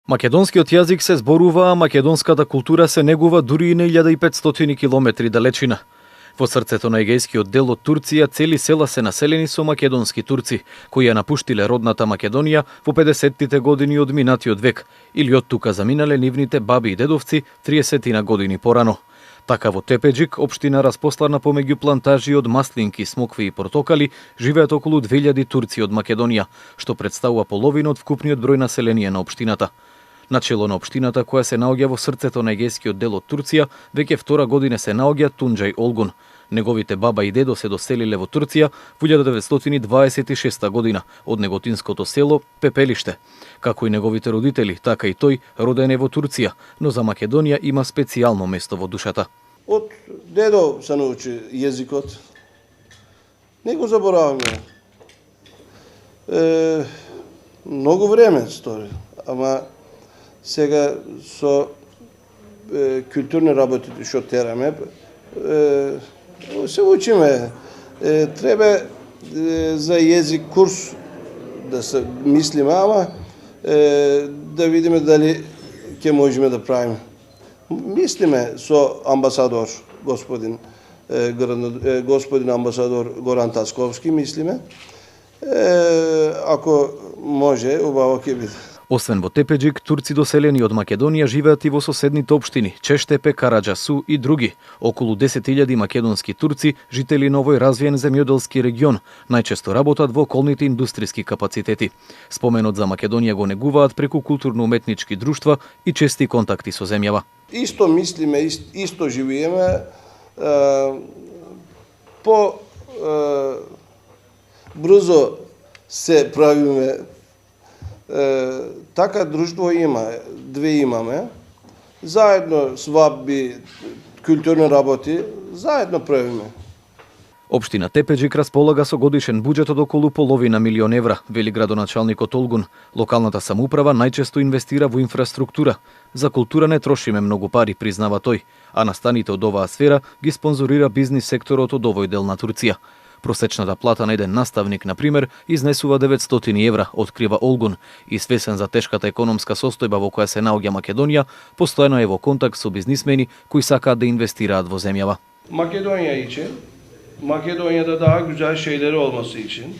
Македонскиот јазик се зборува, а македонската култура се негува дури и на 1500 километри далечина. Во срцето на егејскиот дел од Турција цели села се населени со македонски турци, кои ја напуштиле родната Македонија во 50-тите години од минатиот век, или од тука заминале нивните баби и дедовци 30 години порано. Така во Тепеџик, општина распослана помеѓу плантажи од маслинки, смокви и портокали, живеат околу 2000 турци од Македонија, што представува половина од вкупниот број население на општината. Начело на општината, која се наоѓа во срцето на егејскиот дел од Турција, веќе втора година се наоѓа Тунџај Олгун. Неговите баба и дедо се доселиле во Турција во 1926 година од неготинското село Пепелиште. Како и неговите родители, така и тој роден е во Турција, но за Македонија има специјално место во душата. Од дедо се научи језикот. Не го забораваме. Многу време стори, ама сега со културни работи што тераме, се учиме. Треба за језик курс да се мислиме, ама да видиме дали ќе можеме да правиме. Мислиме со амбасадор, господин амбасадор Горан Тасковски, мислиме. Ако може, убаво ќе биде. Освен во Тепеџик, турци доселени од Македонија живеат и во соседните општини Чештепе, Караџасу и други. Околу 10.000 македонски турци, жители на овој развиен земјоделски регион, најчесто работат во околните индустријски капацитети. Споменот за Македонија го негуваат преку културно-уметнички друштва и чести контакти со земјава. Исто мислиме, исто живееме, по брзо се правиме. Така друштво има, две имаме, заедно свадби, културни работи, заедно правиме. Општина Тепеџик располага со годишен буџет од околу половина милион евра, вели градоначалникот Олгун. Локалната самоуправа најчесто инвестира во инфраструктура. За култура не трошиме многу пари, признава тој, а настаните од оваа сфера ги спонзорира бизнис секторот од овој дел на Турција. Просечната плата на еден наставник, например, изнесува 900 евра, открива Олгун, и свесен за тешката економска состојба во која се наоѓа Македонија, постојано е во контакт со бизнисмени кои сакаат да инвестираат во земјава. Македонија için, Македонијада daha güzel şeyleri olması için.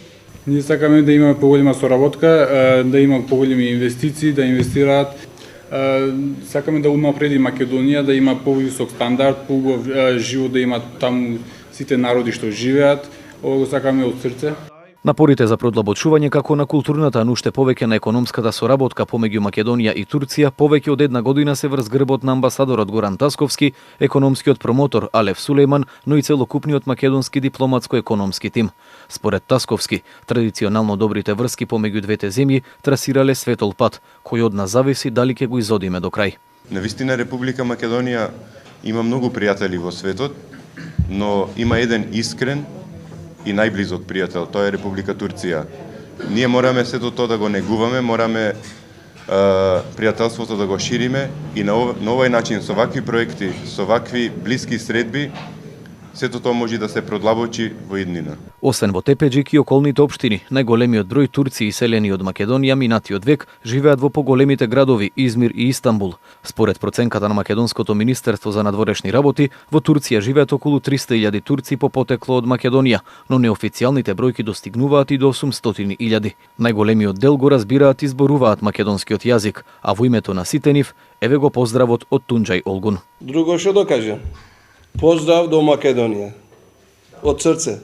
Ние сакаме да имаме поголема соработка, да има поголеми инвестиции, да инвестираат. Сакаме да унапреди Македонија, да има повисок стандард, поубав живот да имаат таму сите народи што живеат. Ово го сакаме од срце. Напорите за продлабочување како на културната, но уште повеќе на економската соработка помеѓу Македонија и Турција повеќе од една година се врз грбот на амбасадорот Горан Тасковски, економскиот промотор Алев Сулејман, но и целокупниот македонски дипломатско-економски тим. Според Тасковски, традиционално добрите врски помеѓу двете земји трасирале светол пат, кој од нас зависи дали ќе го изодиме до крај. Навистина Република Македонија има многу пријатели во светот, но има еден искрен и најблизок пријател, тоа е Република Турција. Ние мораме сето тоа да го негуваме, мораме пријателството да го шириме и на овој начин, со вакви проекти, со вакви блиски средби, сето тоа може да се продлабочи во иднина. Освен во Тепеџик и околните општини, најголемиот број турци иселени од Македонија минатиот век живеат во поголемите градови Измир и Истанбул. Според проценката на Македонското министерство за надворешни работи, во Турција живеат околу 300.000 турци по потекло од Македонија, но неофицијалните бројки достигнуваат и до 800.000. Најголемиот дел го разбираат и зборуваат македонскиот јазик, а во името на сите нив, еве го поздравот од Тунџај Олгун. Друго што да кажем? Поздрав до Македонија. Од срце.